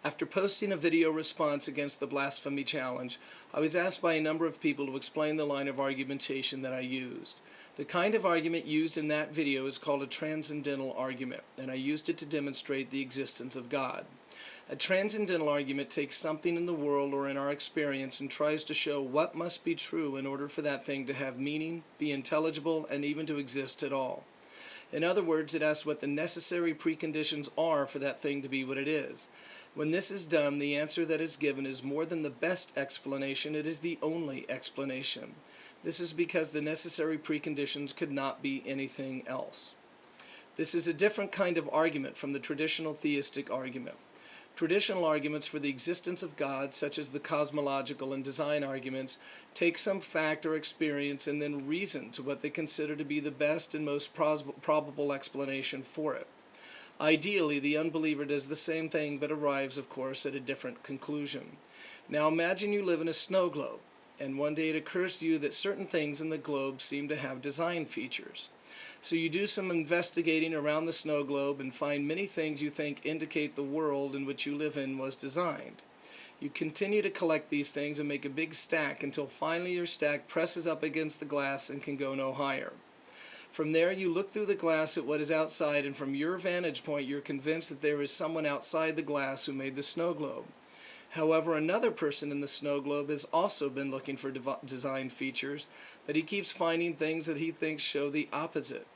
After posting a video response against the Blasphemy challenge, I was asked by a number of people to explain the line of argumentation that I used. The kind of argument used in that video is called a Transcendental Argument, and I used it to demonstrate the existence of God. A Transcendental Argument takes something in the world or in our experience and tries to show what must be true in order for that thing to have meaning, be intelligible, and even to exist at all. In other words, it asks what the necessary preconditions are for that thing to be what it is. When this is done, the answer that is given is more than the best explanation, it is the only explanation. This is because the necessary preconditions could not be anything else. This is a different kind of argument from the traditional theistic argument. Traditional arguments for the existence of God, such as the cosmological and design arguments, take some fact or experience and then reason to what they consider to be the best and most probable explanation for it. Ideally, the unbeliever does the same thing but arrives, of course, at a different conclusion. Now imagine you live in a snow globe, and one day it occurs to you that certain things in the globe seem to have design features. So you do some investigating around the snow globe and find many things you think indicate the world in which you live in was designed. You continue to collect these things and make a big stack until finally your stack presses up against the glass and can go no higher. From there, you look through the glass at what is outside, and from your vantage point, you're convinced that there is someone outside the glass who made the snow globe. However, another person in the snow globe has also been looking for design features, but he keeps finding things that he thinks show the opposite.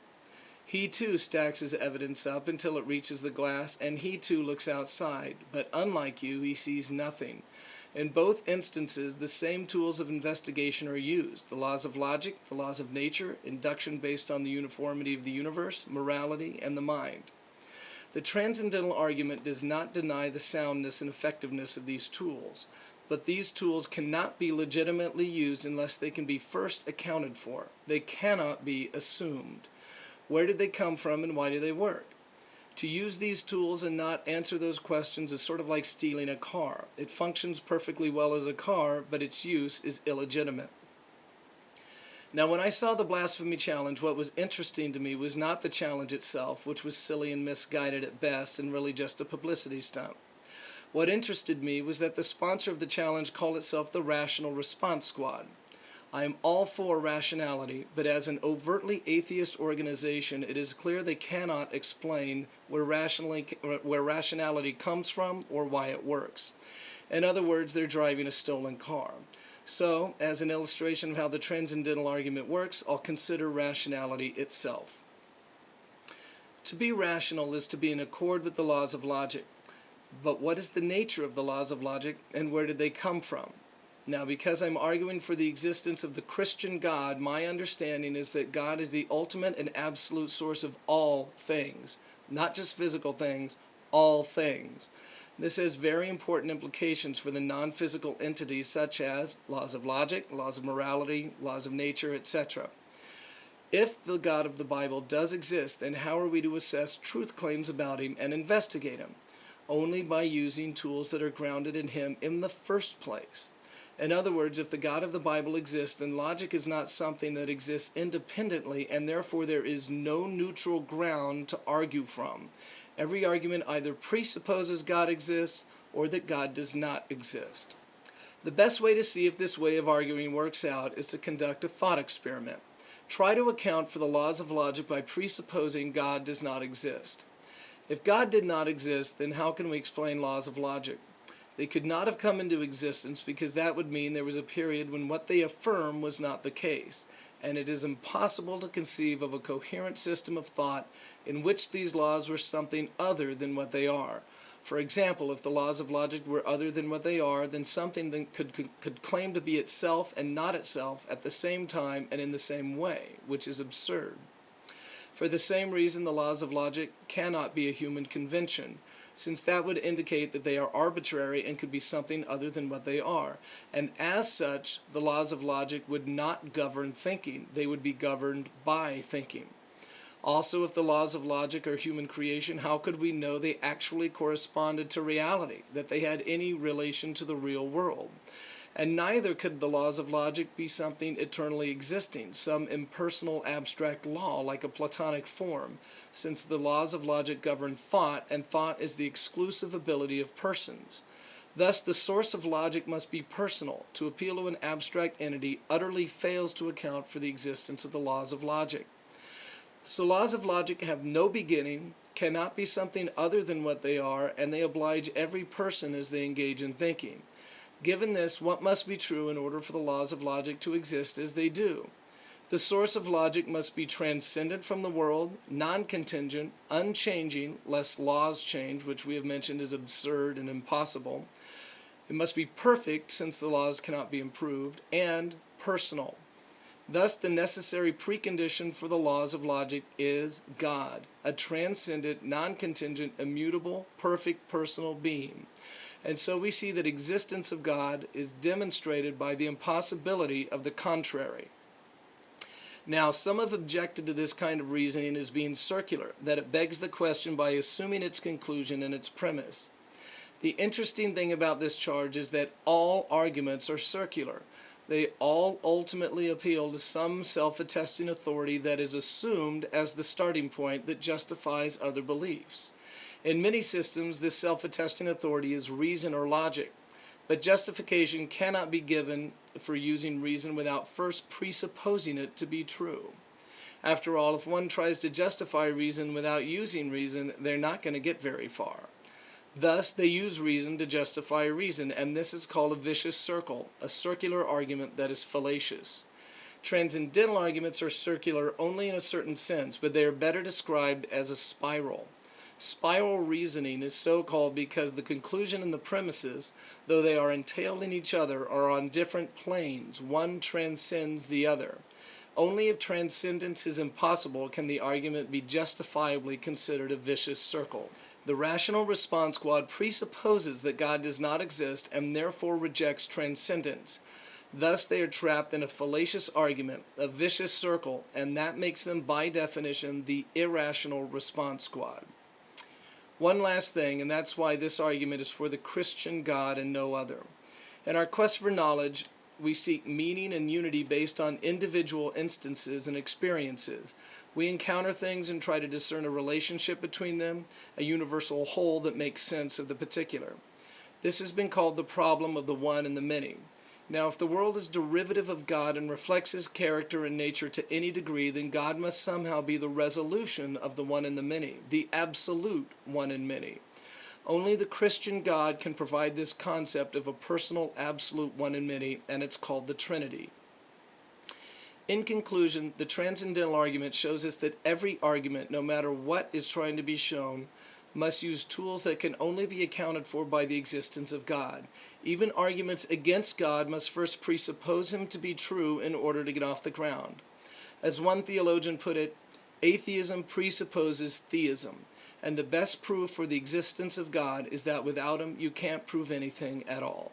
He too stacks his evidence up until it reaches the glass, and he too looks outside, but unlike you, he sees nothing. In both instances, the same tools of investigation are used: the laws of logic, the laws of nature, induction based on the uniformity of the universe, morality, and the mind. The Transcendental Argument does not deny the soundness and effectiveness of these tools, but these tools cannot be legitimately used unless they can be first accounted for. They cannot be assumed. Where did they come from and why do they work? To use these tools and not answer those questions is sort of like stealing a car. It functions perfectly well as a car, but its use is illegitimate. Now, when I saw the Blasphemy challenge, what was interesting to me was not the challenge itself, which was silly and misguided at best and really just a publicity stunt. What interested me was that the sponsor of the challenge called itself the Rational Response Squad. I am all for rationality, but as an overtly atheist organization, it is clear they cannot explain where rationality comes from or why it works. In other words, they're driving a stolen car. So, as an illustration of how the Transcendental Argument works, I'll consider rationality itself. To be rational is to be in accord with the laws of logic. But what is the nature of the laws of logic, and where did they come from? Now, because I'm arguing for the existence of the Christian God, my understanding is that God is the ultimate and absolute source of all things, not just physical things, all things. This has very important implications for the non-physical entities such as laws of logic, laws of morality, laws of nature, etc. If the God of the Bible does exist, then how are we to assess truth claims about him and investigate him? Only by using tools that are grounded in him in the first place. In other words, if the God of the Bible exists, then logic is not something that exists independently, and therefore there is no neutral ground to argue from. Every argument either presupposes God exists or that God does not exist. The best way to see if this way of arguing works out is to conduct a thought experiment. Try to account for the laws of logic by presupposing God does not exist. If God did not exist, then how can we explain laws of logic? They could not have come into existence because that would mean there was a period when what they affirm was not the case, and it is impossible to conceive of a coherent system of thought in which these laws were something other than what they are. For example, if the laws of logic were other than what they are, then something that could claim to be itself and not itself at the same time and in the same way, which is absurd. For the same reason, the laws of logic cannot be a human convention, since that would indicate that they are arbitrary and could be something other than what they are. And as such, the laws of logic would not govern thinking. They would be governed by thinking. Also, if the laws of logic are human creation, how could we know they actually corresponded to reality, that they had any relation to the real world? And neither could the laws of logic be something eternally existing, some impersonal abstract law like a Platonic form, since the laws of logic govern thought, and thought is the exclusive ability of persons. Thus, the source of logic must be personal. To appeal to an abstract entity utterly fails to account for the existence of the laws of logic. So laws of logic have no beginning, cannot be something other than what they are, and they oblige every person as they engage in thinking. Given this, what must be true in order for the laws of logic to exist as they do? The source of logic must be transcendent from the world, non-contingent, unchanging, lest laws change, which we have mentioned is absurd and impossible. It must be perfect, since the laws cannot be improved, and personal. Thus, the necessary precondition for the laws of logic is God, a transcendent, non-contingent, immutable, perfect, personal being. And so we see that existence of God is demonstrated by the impossibility of the contrary. Now, some have objected to this kind of reasoning as being circular, that it begs the question by assuming its conclusion and its premise. The interesting thing about this charge is that all arguments are circular. They all ultimately appeal to some self-attesting authority that is assumed as the starting point that justifies other beliefs. In many systems, this self-attesting authority is reason or logic, but justification cannot be given for using reason without first presupposing it to be true. After all, if one tries to justify reason without using reason, they're not going to get very far. Thus, they use reason to justify reason, and this is called a vicious circle, a circular argument that is fallacious. Transcendental arguments are circular only in a certain sense, but they are better described as a spiral. Spiral reasoning is so called because the conclusion and the premises, though they are entailed in each other, are on different planes. One transcends the other. Only if transcendence is impossible can the argument be justifiably considered a vicious circle. The rational response squad presupposes that God does not exist and therefore rejects transcendence. Thus they are trapped in a fallacious argument, a vicious circle, and that makes them by definition the irrational response squad. One last thing, and that's why this argument is for the Christian God and no other. In our quest for knowledge, we seek meaning and unity based on individual instances and experiences. We encounter things and try to discern a relationship between them, a universal whole that makes sense of the particular. This has been called the problem of the one and the many. Now, if the world is derivative of God and reflects his character and nature to any degree, then God must somehow be the resolution of the one and the many, the absolute one and many. Only the Christian God can provide this concept of a personal absolute one and many, and it's called the Trinity. In conclusion, the Transcendental Argument shows us that every argument, no matter what is trying to be shown, must use tools that can only be accounted for by the existence of God. Even arguments against God must first presuppose him to be true in order to get off the ground. As one theologian put it, atheism presupposes theism, and the best proof for the existence of God is that without him you can't prove anything at all.